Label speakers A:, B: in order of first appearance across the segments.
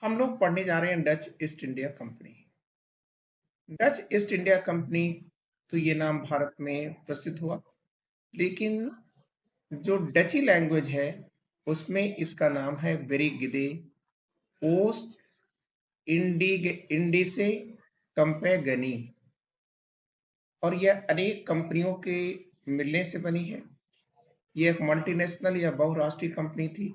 A: हम लोग पढ़ने जा रहे हैं Dutch east India company. Dutch east India company, तो ये नाम भारत में प्रसिद्ध हुआ, लेकिन जो डची लैंग्वेज है उसमें इसका नाम है वेरिगिदे ओस्ट इंडिसे कंपेगनी, और यह अनेक कंपनियों के मिलने से बनी है। यह एक मल्टीनेशनल या बहुराष्ट्रीय कंपनी थी।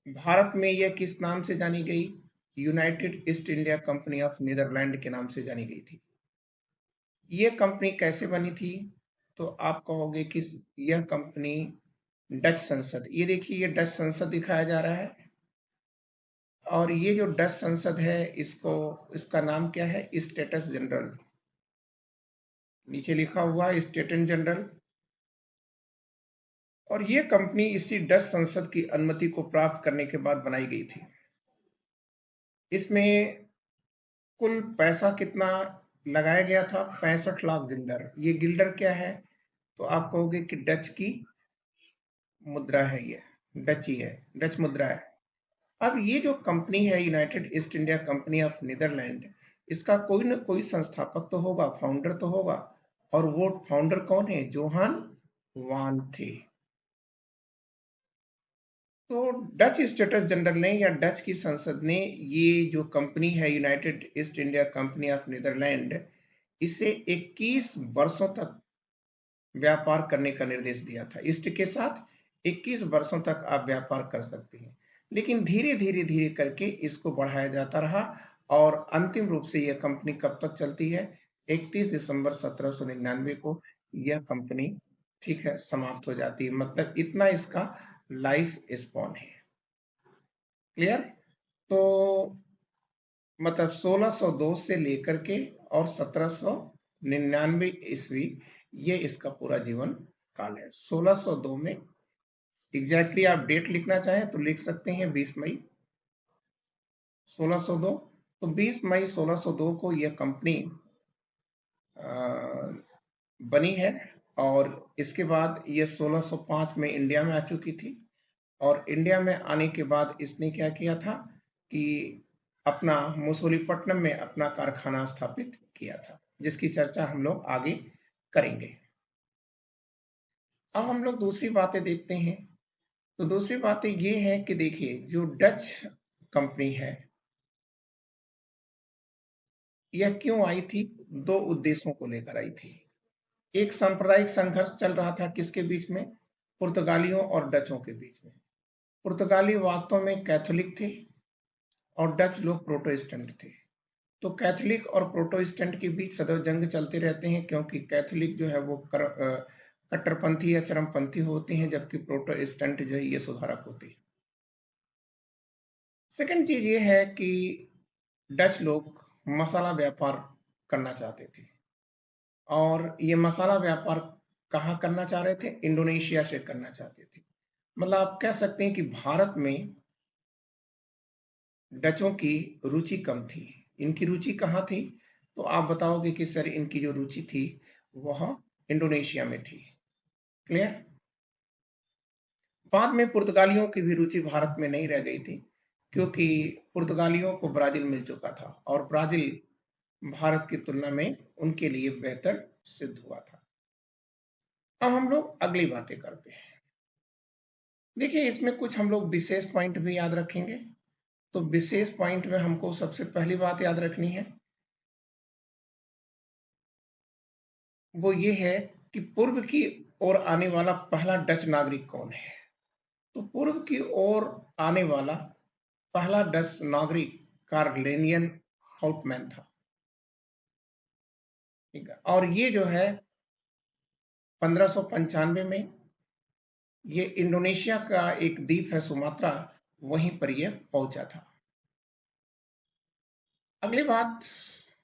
A: भारत में यह किस नाम से जानी गई? United East India Company of Netherland के नाम से जानी गई थी। यह कंपनी कैसे बनी थी? तो आप कहोगे कि यह कंपनी डच संसद, ये देखिए ये डच संसद दिखाया जा रहा है, और ये जो डच संसद है इसका नाम क्या है? Status general. नीचे लिखा हुआ है स्टेटस जनरल। और ये कंपनी इसी डच संसद की अनुमति को प्राप्त करने के बाद बनाई गई थी। इसमें कुल पैसा कितना लगाया गया था? 65 लाख गिल्डर। ये गिल्डर क्या है? तो आप कहोगे कि डच की मुद्रा है, ये डची है, डच मुद्रा है। अब ये जो कंपनी है United East India Company of Netherland, इसका कोई ना कोई संस्थापक तो होगा, फाउंडर तो होगा, और वो फाउंडर कौन है? जोहान वान थे। तो डच स्टेटस जनरल ने या डच की संसद ने ये जो कंपनी है United East India Company of Netherland, इसे 21 वर्षों तक व्यापार करने का निर्देश दिया था। ईस्ट के साथ 21 वर्षों तक आप व्यापार कर सकते हैं, लेकिन धीरे धीरे धीरे करके इसको बढ़ाया जाता रहा, और अंतिम रूप से यह कंपनी कब तक चलती है? 31 दिसंबर 1799 को यह कंपनी, ठीक है, समाप्त हो जाती है। मतलब इतना इसका लाइफ स्पॉन है। क्लियर? तो मतलब 1602 से लेकर के और 1799 ईस्वी, ये इसका पूरा जीवन काल है। 1602 में एग्जैक्टली आप डेट लिखना चाहें तो लिख सकते हैं 20 मई 1602। तो 20 मई 1602 को यह कंपनी बनी है, और इसके बाद ये 1605 में इंडिया में आ चुकी थी। और इंडिया में आने के बाद इसने क्या किया था कि अपना मुसोलीपट्टनम में अपना कारखाना स्थापित किया था, जिसकी चर्चा हम लोग आगे करेंगे। अब हम लोग दूसरी बातें देखते हैं। तो दूसरी बातें ये है कि देखिए जो डच कंपनी है, यह क्यों आई थी? दो उद्देश्यों को लेकर आई थी। एक सांप्रदायिक संघर्ष चल रहा था, किसके बीच में? पुर्तगालियों और डचों के बीच में। पुर्तगाली वास्तव में कैथोलिक थे और डच लोग प्रोटेस्टेंट थे। तो कैथोलिक और प्रोटेस्टेंट के बीच सदैव जंग चलते रहते हैं, क्योंकि कैथोलिक जो है वो कट्टरपंथी या चरमपंथी होते हैं, जबकि प्रोटेस्टेंट जो है ये सुधारक होते हैं। सेकंड चीज ये है कि डच लोग मसाला व्यापार करना चाहते थे, और ये मसाला व्यापार कहाँ करना चाह रहे थे? इंडोनेशिया से करना चाहते थे। मतलब आप कह सकते हैं कि भारत में डचों की रुचि कम थी। इनकी रुचि कहाँ थी? तो आप बताओगे कि सर इनकी जो रुचि थी वह इंडोनेशिया में थी। क्लियर? बाद में पुर्तगालियों की भी रुचि भारत में नहीं रह गई थी, क्योंकि पुर्तगालियों को ब्राजील मिल चुका था, और ब्राजील भारत की तुलना में उनके लिए बेहतर सिद्ध हुआ था। अब हम लोग अगली बातें करते हैं। देखिए इसमें कुछ हम लोग विशेष पॉइंट भी याद रखेंगे। तो विशेष पॉइंट में हमको सबसे पहली बात याद रखनी है, वो ये है कि पूर्व की ओर आने वाला पहला डच नागरिक कौन है? तो पूर्व की ओर आने वाला पहला डच नागरिक कार्लेनियन हाउटमैन था। ठीक है, और ये जो है 1595 में, ये इंडोनेशिया का एक द्वीप है सुमात्रा, वहीं पर ये पहुंचा था। अगली बात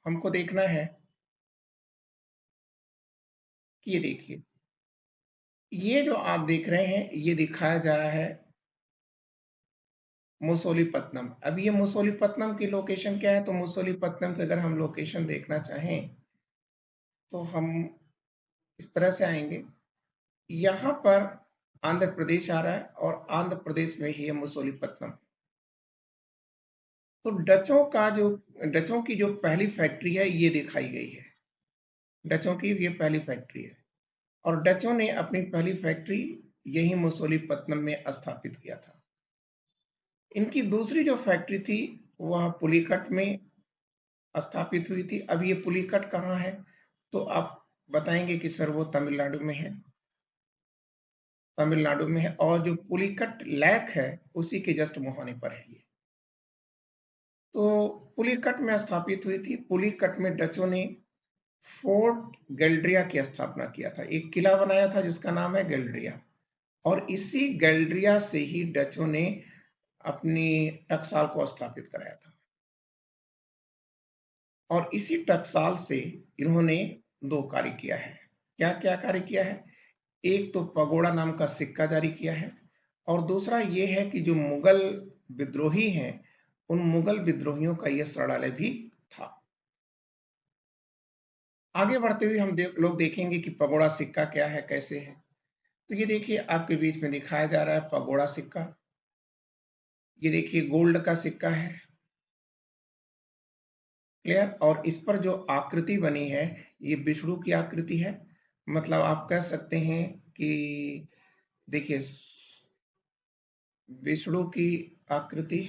A: हमको देखना है कि ये देखिए, ये जो आप देख रहे हैं ये दिखाया जा रहा है मुसोलीपट्टनम। अब ये मुसोलीपट्टनम की लोकेशन क्या है? तो मुसोलीपट्टनम की अगर हम लोकेशन देखना चाहें तो हम इस तरह से आएंगे। यहाँ पर आंध्र प्रदेश आ रहा है, और आंध्र प्रदेश में ही है मुसोलीपट्टनम। तो डचों की जो पहली फैक्ट्री है ये दिखाई गई है। डचों की ये पहली फैक्ट्री है और डचों ने अपनी पहली फैक्ट्री यही मसूलीपट्टनम में स्थापित किया था। इनकी दूसरी जो फैक्ट्री थी वह पुलिकट में स्थापित हुई थी। अब ये पुलिकट कहाँ है? तो आप बताएंगे कि सर वो तमिलनाडु में है। तमिलनाडु में है और जो पुलिकट लेक है उसी के जस्ट मुहाने पर है ये। तो पुलिकट में स्थापित हुई थी। पुलिकट में डचों ने फोर्ट गैल्ड्रिया की स्थापना किया था। एक किला बनाया था जिसका नाम है गैल्ड्रिया और इसी गैल्ड्रिया से ही डचों ने अपनी टकसाल को स्थापित कराया था और इसी टकसाल से इन्होंने दो कार्य किया है। क्या क्या कार्य किया है? एक तो पगोड़ा नाम का सिक्का जारी किया है और दूसरा ये है कि जो मुगल विद्रोही हैं उन मुगल विद्रोहियों का यह शरणालय भी था। आगे बढ़ते हुए हम लोग देखेंगे कि पगोड़ा सिक्का क्या है, कैसे है। तो ये देखिए आपके बीच में दिखाया जा रहा है पगोड़ा सिक्का। ये देखिए गोल्ड का सिक्का है, क्लियर। और इस पर जो आकृति बनी है ये विष्णु की आकृति है। मतलब आप कह सकते हैं कि देखिए विष्णु की आकृति।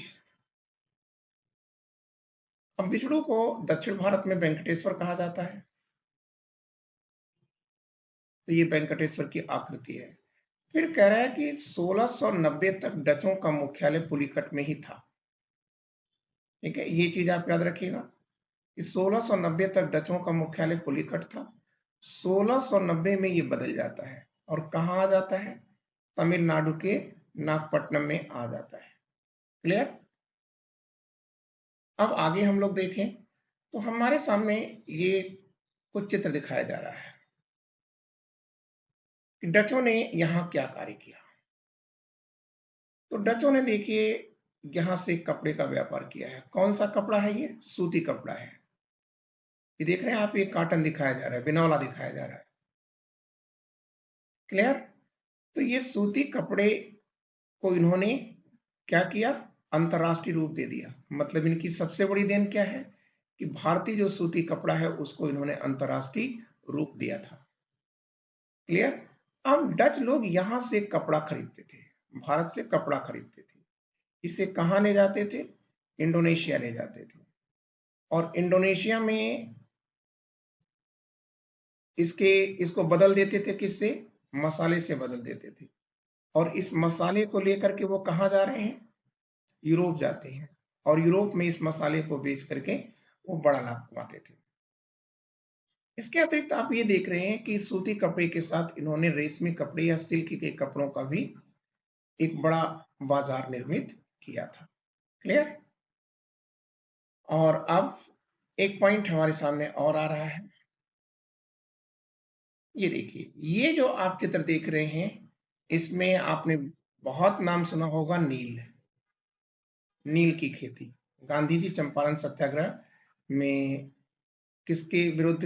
A: अब विष्णु को दक्षिण भारत में वेंकटेश्वर कहा जाता है, तो ये वेंकटेश्वर की आकृति है। फिर कह रहा है कि 1690 तक डचों का मुख्यालय पुलिकट में ही था। ठीक है, ये चीज आप याद रखिएगा कि 1690 तक डचों का मुख्यालय पुलिकट था। 1690 में ये बदल जाता है और कहाँ आ जाता है? तमिलनाडु के नागपट्टनम में आ जाता है। क्लियर। अब आगे हम लोग देखें तो हमारे सामने ये कुछ चित्र दिखाया जा रहा है कि डचों ने यहाँ क्या कार्य किया। तो डचों ने देखिए यहाँ से कपड़े का व्यापार किया है। कौन सा कपड़ा है? ये सूती कपड़ा है। ये देख रहे हैं आप, ये कॉटन दिखाया जा रहा है, बिनौला दिखाया जा रहा है। क्लियर। तो ये सूती कपड़े को इन्होंने क्या किया? अंतरराष्ट्रीय रूप दे दिया। मतलब इनकी सबसे बड़ी देन क्या है कि भारतीय जो सूती कपड़ा है उसको इन्होंने अंतरराष्ट्रीय रूप दिया था। क्लियर। अब डच लोग यहां से कपड़ा खरीदते थे, भारत से कपड़ा खरीदते थे। इसे कहां ले जाते थे? इंडोनेशिया ले जाते थे और इंडोनेशिया में इसको बदल देते थे। किससे? मसाले से बदल देते थे और इस मसाले को लेकर के वो कहां जा रहे हैं? यूरोप जाते हैं और यूरोप में इस मसाले को बेच करके वो बड़ा लाभ कमाते थे। इसके अतिरिक्त आप ये देख रहे हैं कि सूती कपड़े के साथ इन्होंने रेशमी कपड़े या सिल्क के कपड़ों का भी एक बड़ा बाजार निर्मित किया था। क्लियर। और अब एक पॉइंट हमारे सामने और आ रहा है। ये देखिए, ये जो आप चित्र देख रहे हैं इसमें आपने बहुत नाम सुना होगा नील। नील की खेती। गांधी जी चंपारण सत्याग्रह में किसके विरुद्ध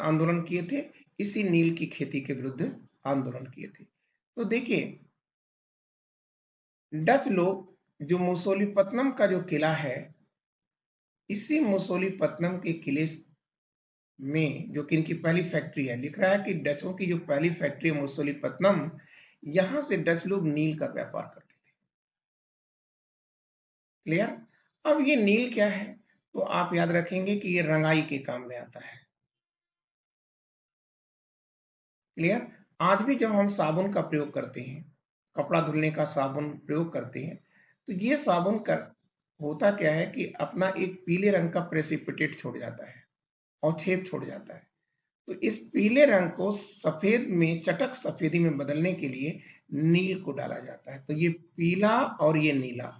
A: आंदोलन किए थे? इसी नील की खेती के विरुद्ध आंदोलन किए थे। तो देखिए डच लोग जो मुसोलीपट्टनम का जो किला है, इसी मुसोलीपट्टनम के किले में जो कि इनकी पहली फैक्ट्री है, लिख रहा है कि डचों की जो पहली फैक्ट्री है मुसोलीपट्टनम, यहां से डच लोग नील का व्यापार करते थे। क्लियर। अब ये नील क्या है? तो आप याद रखेंगे कि ये रंगाई के काम में आता है। क्लियर। आज भी जब हम साबुन का प्रयोग करते हैं, कपड़ा धुलने का साबुन प्रयोग करते हैं, तो ये साबुन कर होता क्या है कि अपना एक पीले रंग का प्रेसिपिटेट छोड़ जाता है और छेप छोड़ जाता है। तो इस पीले रंग को सफेद में, चटक सफेदी में बदलने के लिए नील को डाला जाता है। तो ये पीला और ये नीला,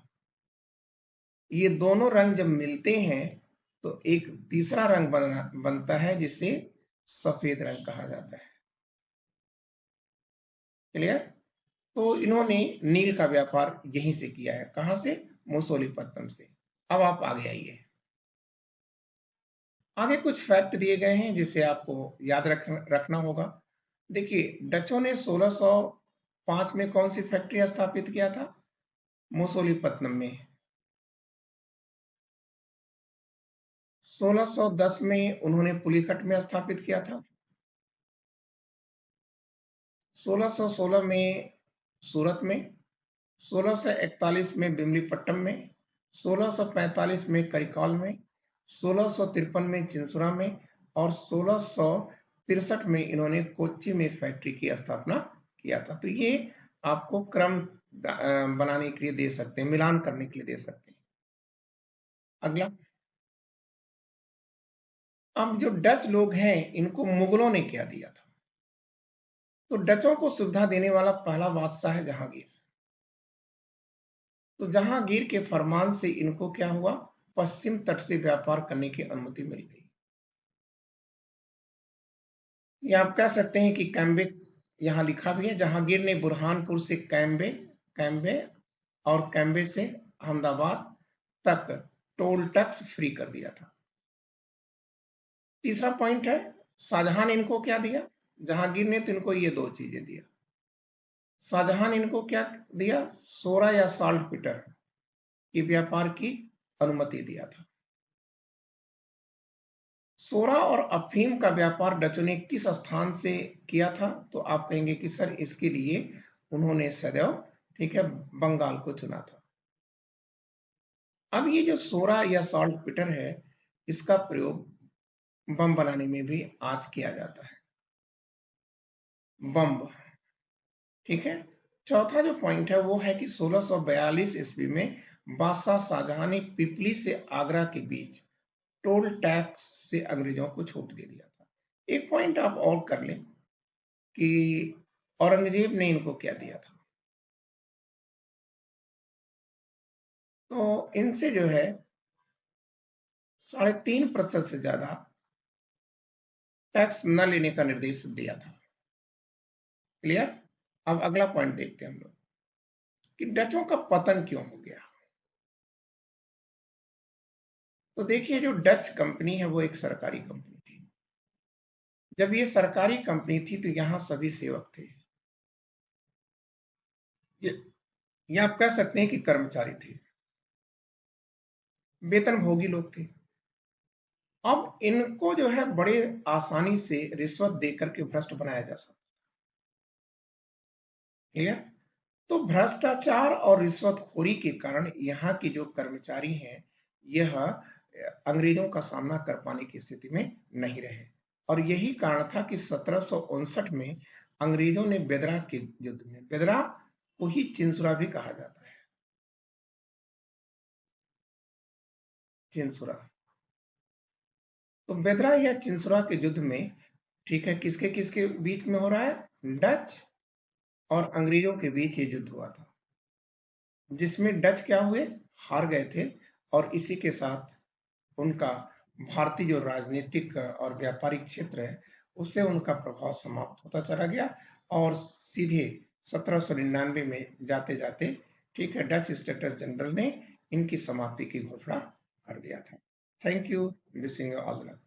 A: ये दोनों रंग जब मिलते हैं तो एक तीसरा रंग बनता है जिसे सफेद रंग कहा जाता है। क्लियर। तो इन्होंने नील का व्यापार यहीं से किया है। कहां से? मुसोलीपट्टनम से। अब आप आगे आइए। आगे कुछ फैक्ट दिए गए हैं जिसे आपको याद रखना होगा। देखिए डचों ने 1605 में कौन सी फैक्ट्री स्थापित किया था? मुसोलीपट्टनम में। 1610 में उन्होंने पुलिकट में स्थापित किया था। 1616 में सूरत में, 1641 में बिमलीपट्टम में, 1645 में करिकॉल में, 1653 में चिंसुरा में और 1663 में इन्होंने कोच्चि में फैक्ट्री की स्थापना किया था। तो ये आपको क्रम बनाने के लिए दे सकते हैं, मिलान करने के लिए दे सकते हैं। अगला, अब जो डच लोग हैं इनको मुगलों ने क्या दिया था? तो डचों को सुविधा देने वाला पहला बादशाह है जहांगीर। तो जहांगीर के फरमान से इनको क्या हुआ? पश्चिम तट से व्यापार करने की अनुमति मिल गई। ये आप कह सकते हैं कि कैम्बे, यहां लिखा भी है, जहांगीर ने बुरहानपुर से कैम्बे कैम्बे और कैम्बे से अहमदाबाद तक टोल टैक्स फ्री कर दिया था। तीसरा पॉइंट है, शाहजहां ने इनको क्या दिया? जहांगीर ने तो इनको ये दो चीजें दिया। शाहजहां ने इनको क्या दिया? सोरा या साल्ट पीटर की व्यापार की अनुमति दिया था। सोरा और अफीम का व्यापार डचों ने किस स्थान से किया था? तो आप कहेंगे कि सर इसके लिए उन्होंने सदैव, ठीक है, बंगाल को चुना था। अब ये जो सोरा या साल्ट पीटर है, इसका प्रयोग बम बनाने में भी आज किया जाता है, बम। ठीक है। चौथा जो पॉइंट है वो है कि 1642 ईस्वी में बादशाह शाहजहां ने पिपली से आगरा के बीच टोल टैक्स से अंग्रेजों को छूट दे दिया था। एक पॉइंट आप और कर लें कि औरंगजेब ने इनको क्या दिया था? तो इनसे जो है 3.5% से ज्यादा टैक्स न लेने का निर्देश दिया था। क्लियर? अब अगला पॉइंट देखते हैं हम लोग कि डचों का पतन क्यों हो गया। तो देखिए, जो डच कंपनी है वो एक सरकारी कंपनी थी। जब ये सरकारी कंपनी थी तो यहां सभी सेवक थे, ये आप कह सकते हैं कि कर्मचारी थे, वेतनभोगी लोग थे। अब इनको जो है बड़े आसानी से रिश्वत देकर के भ्रष्ट बनाया जा सकता। क्लियर? तो भ्रष्टाचार और रिश्वतखोरी के कारण यहाँ के जो कर्मचारी हैं, यह अंग्रेजों का सामना कर पाने की स्थिति में नहीं रहे। और यही कारण था कि 1759 में अंग्रेजों ने बेदरा के युद्ध में, बेदरा को ही चिंसुरा भी कहा जाता है, चिंसुरा। तो बेदरा या चिंसुरा के युद्ध में, ठीक है, किसके किसके बीच में हो रहा है? डच और अंग्रेजों के बीच ये युद्ध हुआ था, जिसमें डच क्या हुए? हार गए थे। और इसी के साथ उनका भारतीय जो राजनीतिक और व्यापारिक क्षेत्र है, उससे उनका प्रभाव समाप्त होता चला गया और सीधे 1799 में जाते जाते, ठीक है, डच स्टेटस जनरल ने इनकी समाप्ति की घोषणा कर दिया था। Thank you, wishing all luck.